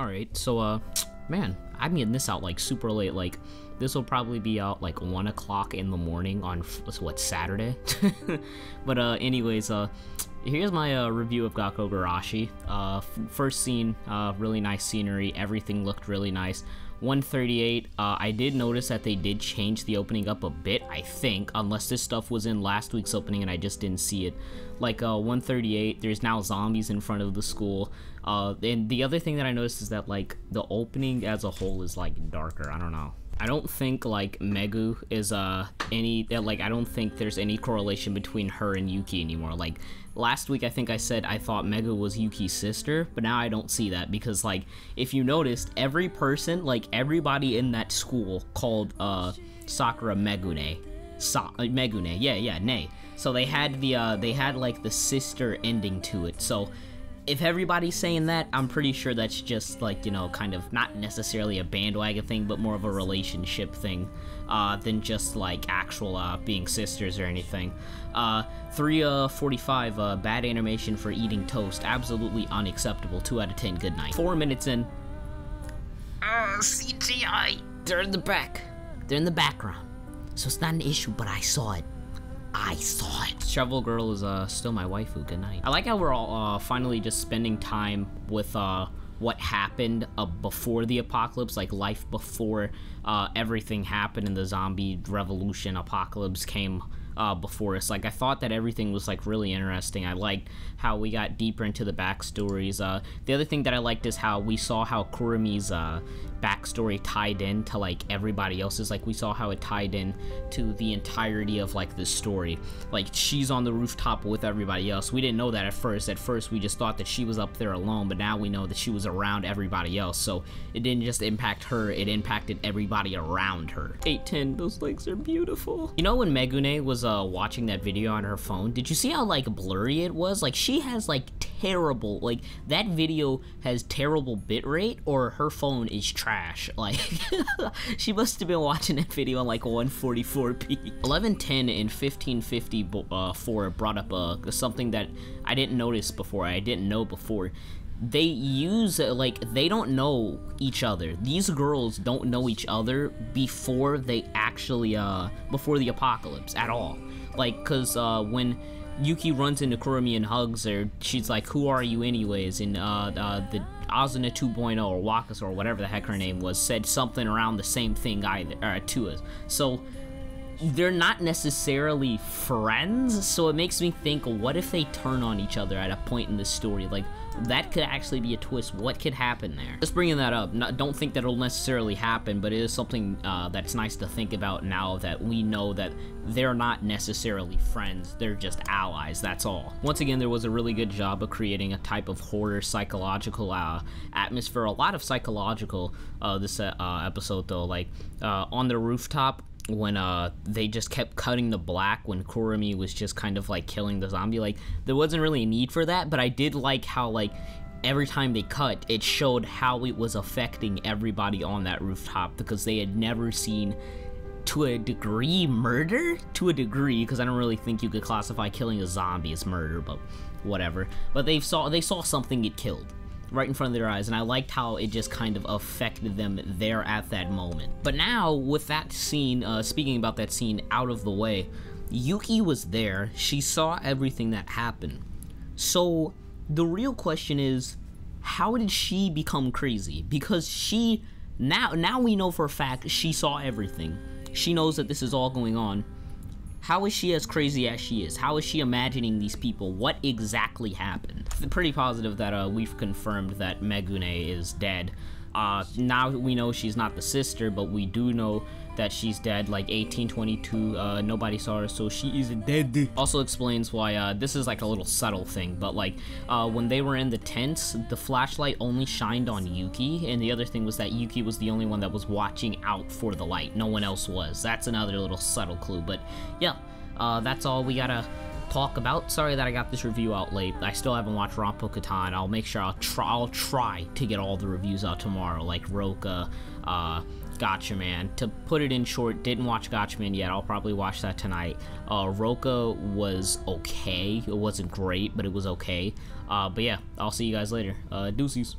Alright, so, man, I'm getting this out, like, super late. Like, this will probably be out, like, 1 o'clock in the morning on, what, Saturday? But, anyways, here's my, review of Gakkou Gurashi. First scene, really nice scenery, everything looked really nice. 138, I did notice that they did change the opening up a bit, I think, unless this stuff was in last week's opening and I just didn't see it. Like, 138, there's now zombies in front of the school, and the other thing that I noticed is that, like, the opening as a whole is, like, darker. I don't know. I don't think, like, Megu is, I don't think there's any correlation between her and Yuki anymore. Like, last week I think I said I thought Megu was Yuki's sister, but now I don't see that because, like, if you noticed, every person, like, everybody in that school called, Sakura Megune. Megune, yeah, Nei. So they had like, the sister ending to it, so if everybody's saying that, I'm pretty sure that's just, like, you know, kind of not necessarily a bandwagon thing, but more of a relationship thing, than just, like, actual, being sisters or anything. 3:45, bad animation for eating toast, absolutely unacceptable, 2 out of 10, good night. 4 minutes in, CGI, they're in the back, they're in the background, so it's not an issue, but I saw it. Shovel Girl is still my waifu. Good night. I like how we're all finally just spending time with what happened before the apocalypse, like life before everything happened and the zombie revolution apocalypse came before us. Like, I thought that everything was, like, really interesting. I liked how we got deeper into the backstories. The other thing that I liked is how we saw how Kurumi's backstory tied in to, like, everybody else's. Like, we saw how it tied in to the entirety of, like, the story. Like, she's on the rooftop with everybody else. We didn't know that at first. At first, we just thought that she was up there alone, but now we know that she was around everybody else. So it didn't just impact her, it impacted everybody around her. 810, those legs are beautiful. You know when Megune was watching that video on her phone, did you see how, like, blurry it was? Like, she has, like, terrible, like, that video has terrible bitrate, or her phone is trash. Like, she must have been watching that video on, like, 144p. 1110 and 1554 brought up something that I didn't notice before, I didn't know before. They use, like, they don't know each other. These girls don't know each other before they actually, before the apocalypse at all. Like, cause, when Yuki runs into Kurumi and hugs her, she's like, who are you anyways? And, the Asuna 2.0 or Wakas or whatever the heck her name was said something around the same thing either, to us. So, they're not necessarily friends, so it makes me think, what if they turn on each other at a point in the story? Like, that could actually be a twist. What could happen there? Just bringing that up, don't think that it'll necessarily happen, but it is something that's nice to think about now that we know that they're not necessarily friends, they're just allies, that's all. Once again, there was a really good job of creating a type of horror psychological atmosphere, a lot of psychological this episode though, like on the rooftop, when they just kept cutting to black when Kurumi was just kind of like killing the zombie. Like, there wasn't really a need for that, but I did like how, like, every time they cut, it showed how it was affecting everybody on that rooftop, because they had never seen, to a degree, murder? To a degree, because I don't really think you could classify killing a zombie as murder, but whatever. But they saw something get killed right in front of their eyes, and I liked how it just kind of affected them there at that moment. But now, with that scene, speaking about that scene out of the way, Yuki was there, she saw everything that happened. So, the real question is, how did she become crazy? Because she, now we know for a fact she saw everything. She knows that this is all going on. How is she as crazy as she is? How is she imagining these people? What exactly happened? It's pretty positive that we've confirmed that Megune is dead. Now we know she's not the sister, but we do know that she's dead. Like 1822, nobody saw her, so she is dead. Also explains why this is like a little subtle thing, but like when they were in the tents, the flashlight only shined on Yuki, and the other thing was that Yuki was the only one that was watching out for the light. No one else was. That's another little subtle clue, but yeah, that's all we gotta talk about. Sorry that I got this review out late. I still haven't watched Rampo-Katan. I'll make sure I'll try to get all the reviews out tomorrow, like Roka, Gatchaman. To put it in short, didn't watch Gatchaman yet. I'll probably watch that tonight. Roka was okay. It wasn't great, but it was okay. But yeah, I'll see you guys later. Deuces.